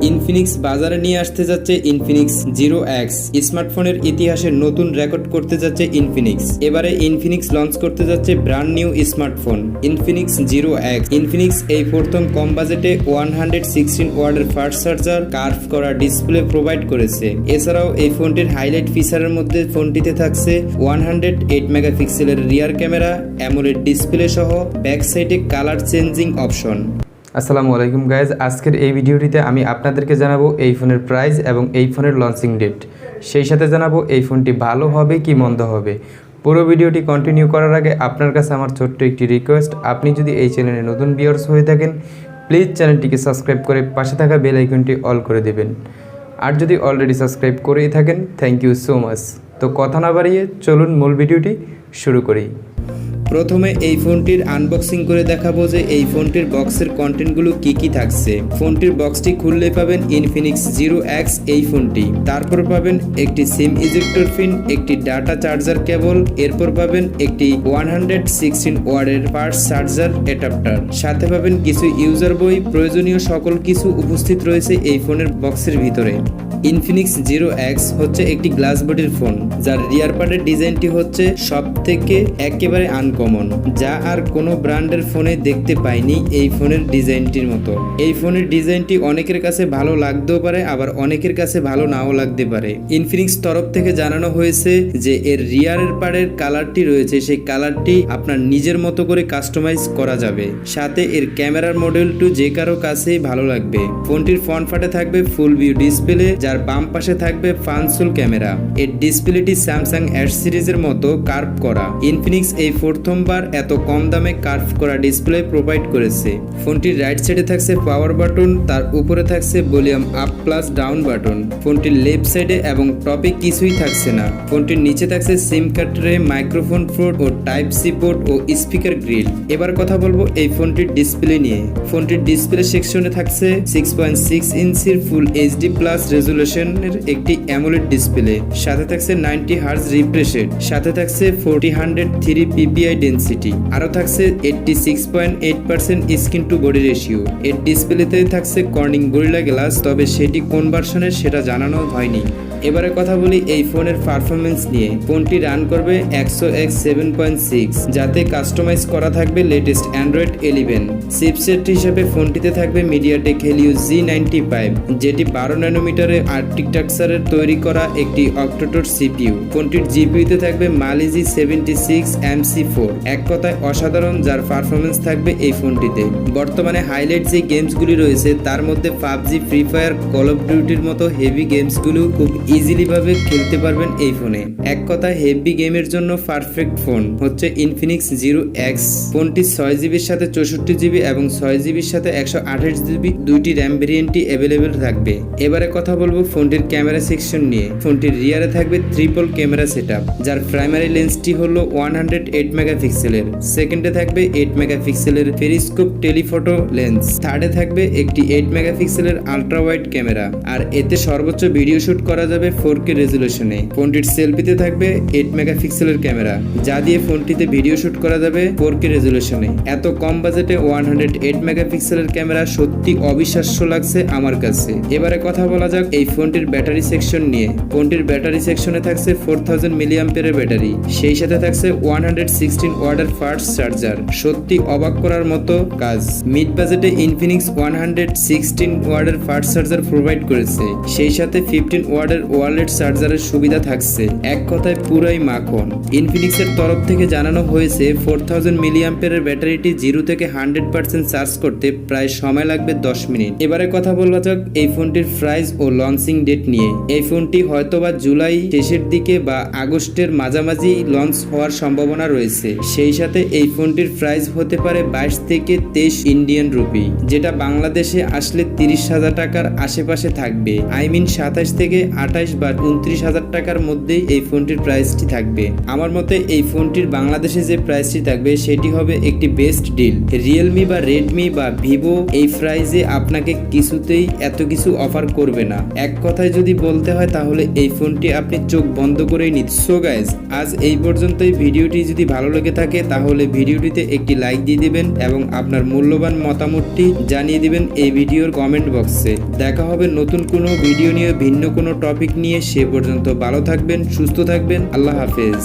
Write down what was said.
Infinix বাজারে নিয়ে আসতে যাচ্ছে ইনফিনিক্স জিরো এক্স। স্মার্টফোনের ইতিহাসে নতুন রেকর্ড করতে যাচ্ছে ইনফিনিক্স। এবারে ইনফিনিক্স লঞ্চ করতে যাচ্ছে brand new smartphone Infinix zero x. Infinix এই প্রথম কম বাজেটে 116 ওয়াটের ফাস্ট চার্জার, কার্ভ করা ডিসপ্লে প্রোভাইড করেছে। এছাড়াও এই ফোনটির হাইলাইট ফিচারের মধ্যে ফোনটিতে থাকছে 108 মেগাপিক্সেলের রিয়ার ক্যামেরা, অ্যামোলেড ডিসপ্লে সহ ব্যাক সাইডে কালার চেঞ্জিং অপশন। আসসালামু আলাইকুম গাইজ, আজকের এই ভিডিওটিতে আমি আপনাদেরকে জানাবো এই ফোনের প্রাইস এবং এই ফোনের লঞ্চিং ডেট। সেই সাথে জানাবো এই ফোনটি ভালো হবে কি মন্দ হবে। পুরো ভিডিওটি কন্টিনিউ করার আগে আপনার কাছে আমার ছোট্ট একটি রিকোয়েস্ট, আপনি যদি এই চ্যানেলে নতুন ভিউয়ার্স হয়ে থাকেন প্লিজ চ্যানেলটিকে সাবস্ক্রাইব করে পাশে থাকা বেল আইকনটি অল করে দেবেন। আর যদি অলরেডি সাবস্ক্রাইব করেই থাকেন থ্যাংক ইউ সো মাচ। তো কথা না বাড়িয়ে চলুন মূল ভিডিওটি শুরু করি। প্রথমে এই ফোনটির আনবক্সিং করে দেখাবো যে এই ফোনটির বক্সের কন্টেন্টগুলো কি থাকছে। ফোনটির বক্সটি খুললে পাবেন ইনফিনিক্স জিরো এক্স এই ফোনটি, তারপর পাবেন একটি সিম ইজেক্টর পিন, একটি ডাটা চার্জার কেবল, এরপর পাবেন একটি 116 ওয়াটের ফাস্ট চার্জার অ্যাডাপ্টার, সাথে পাবেন কিছু ইউজার বই, প্রয়োজনীয় সকল কিছু উপস্থিত রয়েছে এই ফোনের বক্সের ভিতরে। ইনফিনিক্স জিরো এক্স হচ্ছে একটি গ্লাস বডির ফোন, যার রিয়ার পার্টের ডিজাইনটি হচ্ছে সব থেকে একেবারে আনকমন, যা আর কোনো ব্র্যান্ডের ফোনে দেখতে পাইনি এই ফোনের ডিজাইনটির মতো। এই ফোনের ডিজাইনটি অনেকের কাছে ভালো লাগতেও পারে, আবার অনেকের কাছে ভালো নাও লাগতে পারে। ইনফিনিক্স তরফ থেকে জানানো হয়েছে যে এর রিয়ারের পার্টের কালারটি রয়েছে, সেই কালারটি আপনার নিজের মতো করে কাস্টমাইজ করা যাবে। সাথে এর ক্যামেরার মডেলটি যে কারো কাছেই ভালো লাগবে। ফোনটির ফ্রন্ট পার্টে থাকবে ফুল ভিউ ডিসপ্লে, যার বাম পাশে থাকবে ফানসুল ক্যামেরা। এর ডিসপ্লেটি স্যামসাং এস সিরিজের মতো কার্ভ করা। ইনফিনিক্স এই প্রথমবার এত কম দামে কার্ভ করা ডিসপ্লে প্রোভাইড করেছে। ফোনটির রাইট সাইডে থাকছে পাওয়ার বাটন, তার উপরে থাকছে volume up plus down button. ফোনটির লেফট সাইডে এবং টপে কিছুই থাকছে না। ফোনটির নিচে থাকছে SIM card tray, microphone port ও টাইপ সি পোর্ট ও স্পিকার গ্রিল। এবার কথা বলবো এই ফোনটির ডিসপ্লে নিয়ে। ফোনটির ডিসপ্লে সেকশনে থাকছে 6.6 ইঞ্চির ফুল এইচডি প্লাস রেজুলেশনের একটি অ্যামোলেড ডিসপ্লে, সাথে থাকছে 90 হার্জ রিফ্রেশ রেট, সাথে থাকছে 4003 পিপিআই ডেনসিটি, আরো থাকছে 86.8% স্ক্রিন টু বডি রেশিও। এর ডিসপ্লেতে থাকছে কর্নিং গরিলা গ্লাস, তবে সেটি কোন ভার্সনের সেটা জানানো হয়নি। এবারে কথা বলি এই ফোনের পারফরমেন্স নিয়ে। ফোনটি রান করবে 100x 7.6, যাতে কাস্টমাইজ করা থাকবে লেটেস্ট অ্যান্ড্রয়েড 11। চিপসেট হিসেবে ফোনটিতে থাকবে মিডিয়াটেক হেলিও G95, যেটি 12 ন্যানোমিটারের আর্কিটেকচারের তৈরি করা একটি অক্টোটোর সিপিইউ। ফোনটির জিপিইউতে থাকবে মালিজি 76 MC4। এক কথায় অসাধারণ, যার পারফরমেন্স থাকবে এই ফোনটিতে। বর্তমানে হাইলাইট যে গেমসগুলি রয়েছে তার মধ্যে PUBG, free fire, call of ডিউটির মতো হেভি গেমসগুলো খুব ইজিলি ভাবে খেলতে পারবেন এই ফোনে। এক কথায় হেভি গেমের জন্য পারফেক্ট ফোন হচ্ছে ইনফিনিক্স জিরো এক্স। ফোনটি 6GB সাথে 64GB এবং 6GB সাথে 128GB দুইটি র্যাম ভেরিয়েন্টই অ্যাভেলেবেল থাকবে। এবারে কথা বলবো ফোনটির ক্যামেরা সেকশন নিয়ে। ফোনটির রিয়ারে থাকবে ট্রিপল ক্যামেরা সেটআপ, যার প্রাইমারি লেন্সটি হলো 108 মেগাপিক্সেলের, সেকেন্ডে থাকবে 8 মেগাপিক্সেলের পেরিস্কোপ টেলিফটো লেন্স, থার্ডে থাকবে একটি 8 মেগাপিক্সেলের আলট্রা ওয়াইড ক্যামেরা, আর এতে সর্বোচ্চ ভিডিও শুট করা যাবে 4K রেজুলেশনে। ফোনটির সেলফিতে থাকবে 8 মেগাপিক্সেলের ক্যামেরা, যা দিয়ে ফোনটিতে ভিডিও শুট করা যাবে 4K রেজুলেশনে। এত কম বাজেটে 108 মেগাপিক্সেলের ক্যামেরা সত্যি অবিশ্বাস্য লাগছে আমার কাছে। এবারে কথা বলা যাক এই ফোনটির ব্যাটারি সেকশন নিয়ে। ফোনটির ব্যাটারি সেকশনে থাকছে 4000 মিলিঅ্যাম্পিয়ারের ব্যাটারি, সেই সাথে থাকছে 116 ওয়াটের ফাস্ট চার্জার। সত্যি অবাক করার মতো কাজ। মিড বাজেটে ইনফিনিক্স 116 ওয়াটের ফাস্ট চার্জার প্রোভাইড করেছে, সেই সাথে 15 ওয়াটের ওয়ারলেস চার্জারের সুবিধা থাকছে। এক কথায় পুরাই মাখন। ইনফিনিক্সের তরফ থেকে জানানো হয়েছে 4000 মিলিঅ্যাম্পিয়ারের ব্যাটারিটি 0 থেকে 100% চার্জ করতে প্রায় সময় লাগবে 10 মিনিট। এবারে কথা বলা যাক এই ফোনটির প্রাইস ও লঞ্চিং ডেট নিয়ে। এই ফোনটি হয়তোবা জুলাই শেষের দিকে বা আগস্টের মাঝামাঝি লঞ্চ হওয়ার সম্ভাবনা রয়েছে। সেই সাথে এই ফোনটির প্রাইস হতে পারে 22 থেকে 23 ইন্ডিয়ান রুপি, যেটা বাংলাদেশে আসলে 30,000 টাকার আশেপাশে থাকবে। 27 থেকে 28 বা 29,000 টাকার মধ্যেই এই ফোনটির প্রাইসটি থাকবে। আমার মতে এই ফোনটির বাংলাদেশে যে প্রাইসটি থাকবে সেটি হবে একটি বেস্ট ডিল। রিয়েলমি বা রেডমি বা ভিভো এই প্রাইসে আপনাকে কিছুতেই এত কিছু অফার করবে না। এক কথায় যদি বলতে হয় তাহলে এই ফোনটি আপনি চোখ বন্ধ করেই নিন। সো গাইজ, আজ এই পর্যন্তই। ভিডিওটি যদি ভালো লেগে থাকে তাহলে ভিডিওটিতে একটি লাইক দিয়ে দিবেন এবং আপনার মূল্যবান মতামতটি জানিয়ে দিবেন এই ভিডিওর কমেন্ট বক্সে। দেখা হবে নতুন কোনো ভিডিও নিয়ে, ভিন্ন কোনো টপিক নিয়ে। সে পর্যন্ত ভালো থাকবেন, সুস্থ থাকবেন। আল্লাহ হাফেজ।